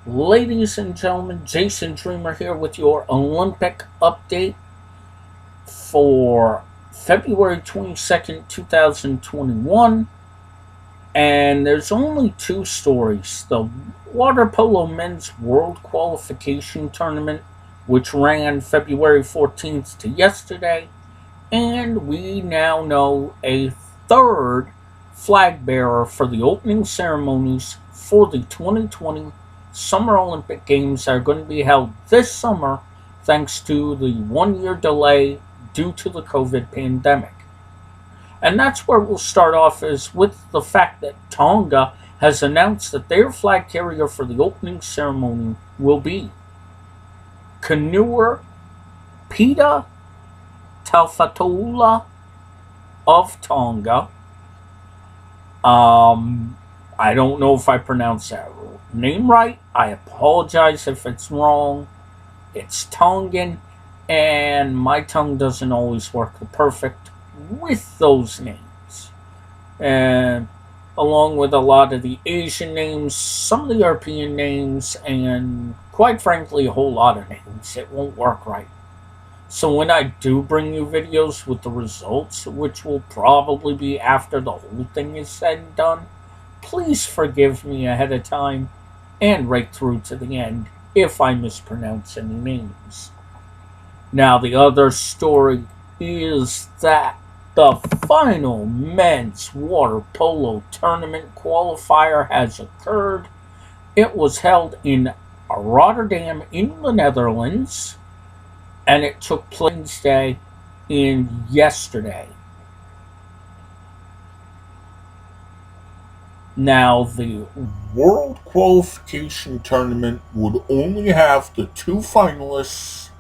Ladies and gentlemen, Jason Dreamer here with your Olympic update for February 22nd, 2021. And there's only two stories. The Water Polo Men's World Qualification Tournament, which ran February 14th to yesterday, and we now know a third flag bearer for the opening ceremonies for the 2020 Summer Olympic Games that are going to be held this summer thanks to the 1 year delay due to the COVID pandemic. And that's where we'll start off is with the fact that Tonga has announced that their flag carrier for the opening ceremony will be Kanua Pita Taufataula of Tonga. I don't know if I pronounced that name right. I apologize if it's wrong. It's Tongan, and my tongue doesn't always work perfect with those names. And along with a lot of the Asian names, some of the European names, and quite frankly, a whole lot of names, it won't work right. So when I do bring you videos with the results, which will probably be after the whole thing is said and done, please forgive me ahead of time and right through to the end if I mispronounce any names. Now, the other story is that the final men's water polo tournament qualifier has occurred. It was held in Rotterdam in the Netherlands, and it took place Wednesday and yesterday. Now, the World Qualification Tournament would only have the two finalists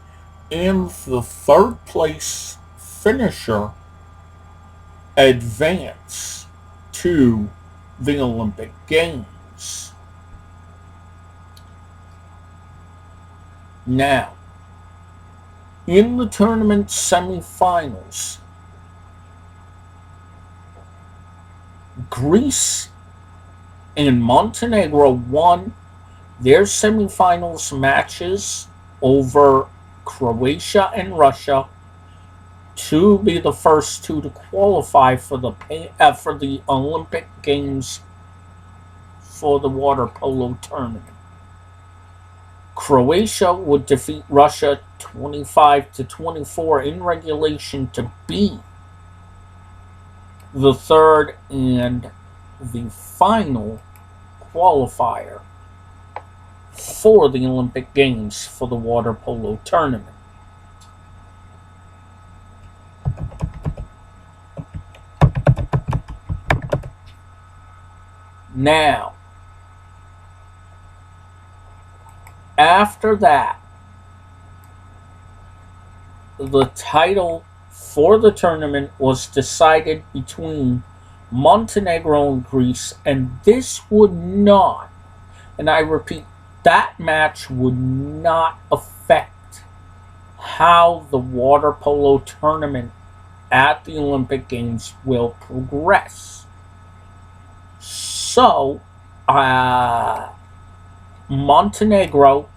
and the third place finisher advance to the Olympic Games. Now, in the tournament semifinals, Greece and Montenegro won their semifinals matches over Croatia and Russia to be the first two to qualify for the Olympic Games for the water polo tournament. Croatia would defeat Russia 25-24 in regulation to be the third and the final qualifier for the Olympic Games for the water polo tournament. Now, after that, the title for the tournament was decided between Montenegro and Greece, and this would not, and I repeat, that match would not affect how the water polo tournament at the Olympic Games will progress. So, Montenegro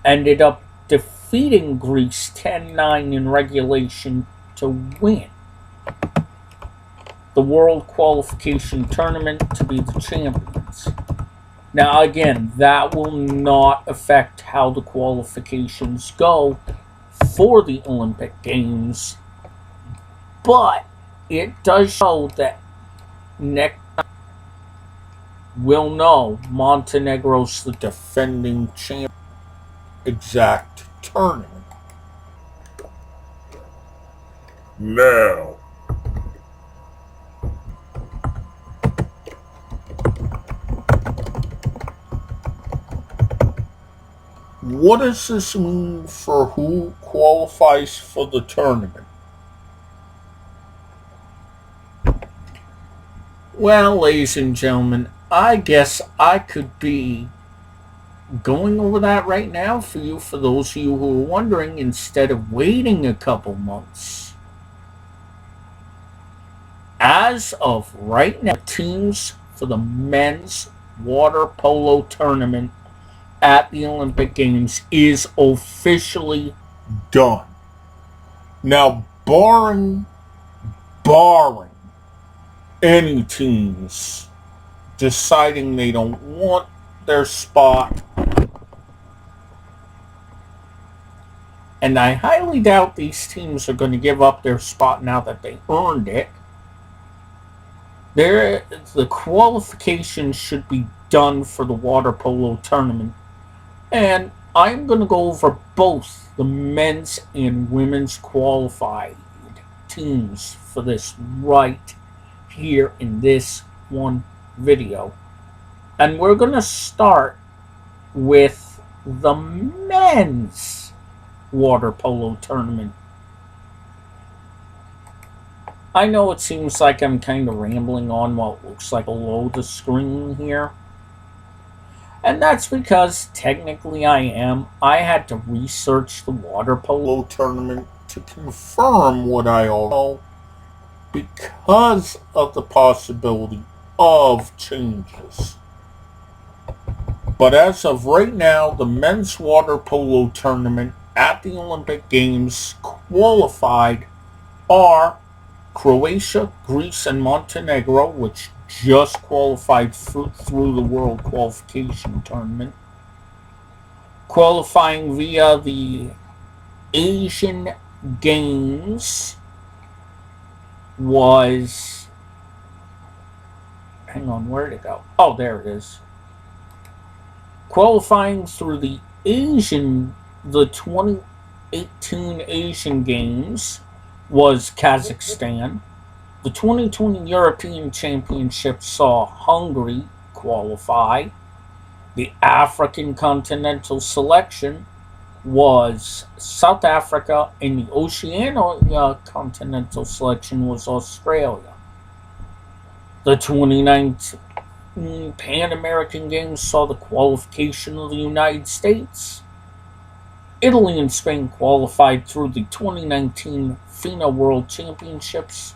ended up defeating Greece 10-9 in regulation to win the World Qualification Tournament to be the champions. Now, again, that will not affect how the qualifications go for the Olympic Games, but it does show that next time we'll know Montenegro's the defending champion exact tournament. Now, what does this mean for who qualifies for the tournament? Well, ladies and gentlemen, I guess I could be going over that right now for you, for those of you who are wondering, instead of waiting a couple months. As of right now, teams for the men's water polo tournament at the Olympic Games is officially done. Now, barring any teams deciding they don't want their spot, and I highly doubt these teams are going to give up their spot now that they earned it, the qualifications should be done for the water polo tournament. And I'm going to go over both the men's and women's qualified teams for this right here in this one video. And we're going to start with the men's water polo tournament. I know it seems like I'm kind of rambling on what looks like below the screen here. And that's because technically I am. I had to research the water polo tournament to confirm what I all know because of the possibility of changes. But as of right now, the men's water polo tournament at the Olympic Games qualified are Croatia, Greece, and Montenegro, which just qualified through the World Qualification Tournament. Qualifying via the Asian Games was... Hang on, where'd it go? Oh, there it is. Qualifying through the 2018 Asian Games was Kazakhstan. The 2020 European Championship saw Hungary qualify. The African Continental Selection was South Africa, and the Oceania Continental Selection was Australia. The 2019 Pan American Games saw the qualification of the United States. Italy and Spain qualified through the 2019 FINA World Championships.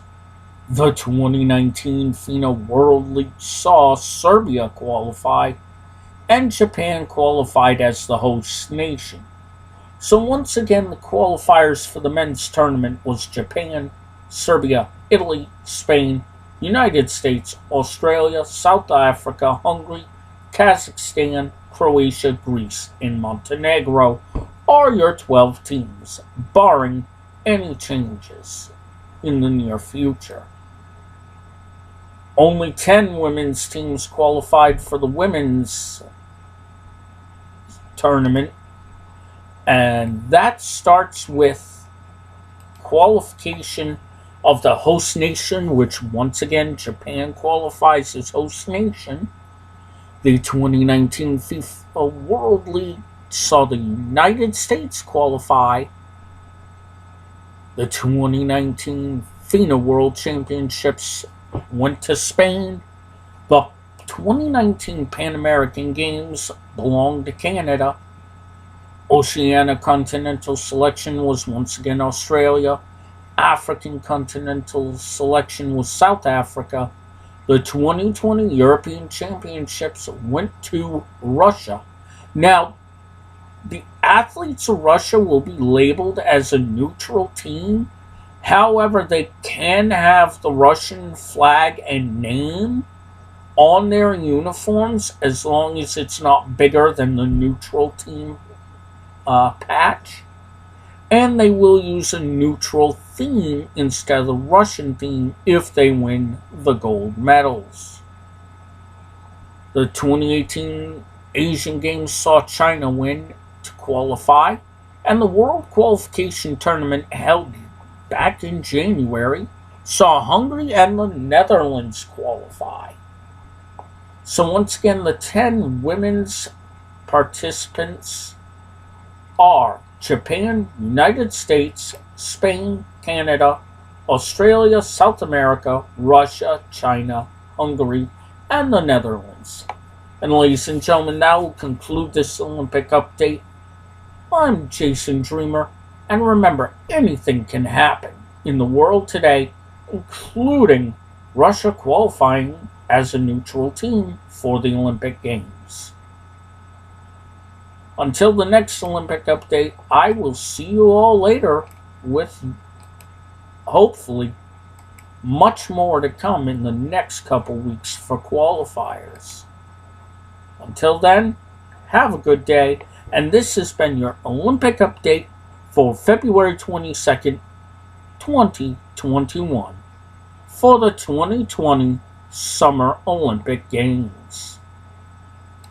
The 2019 FINA World League saw Serbia qualify, and Japan qualified as the host nation. So once again, the qualifiers for the men's tournament was Japan, Serbia, Italy, Spain, United States, Australia, South Africa, Hungary, Kazakhstan, Croatia, Greece, and Montenegro are your 12 teams, barring any changes in the near future. Only 10 women's teams qualified for the women's tournament, and that starts with qualification of the host nation, which once again Japan qualifies as host nation. The 2019 FIFA World League saw the United States qualify. The 2019 FINA World Championships went to Spain. The 2019 Pan American Games belonged to Canada. Oceania Continental Selection was once again Australia. African Continental Selection was South Africa. The 2020 European Championships went to Russia. Now, the athletes of Russia will be labeled as a neutral team. However, they can have the Russian flag and name on their uniforms as long as it's not bigger than the neutral team patch. And they will use a neutral theme instead of the Russian theme if they win the gold medals. The 2018 Asian Games saw China win to qualify, and the World Qualification Tournament held back in January saw Hungary and the Netherlands qualify. So once again, the 10 women's participants are Japan, United States, Spain, Canada, Australia, South America, Russia, China, Hungary, and the Netherlands. And ladies and gentlemen, that will conclude this Olympic update. I'm Jason Dreamer, and remember, anything can happen in the world today, including Russia qualifying as a neutral team for the Olympic Games. Until the next Olympic update, I will see you all later with hopefully much more to come in the next couple weeks for qualifiers. Until then, have a good day, and this has been your Olympic update for February 22nd, 2021 for the 2020 Summer Olympic Games.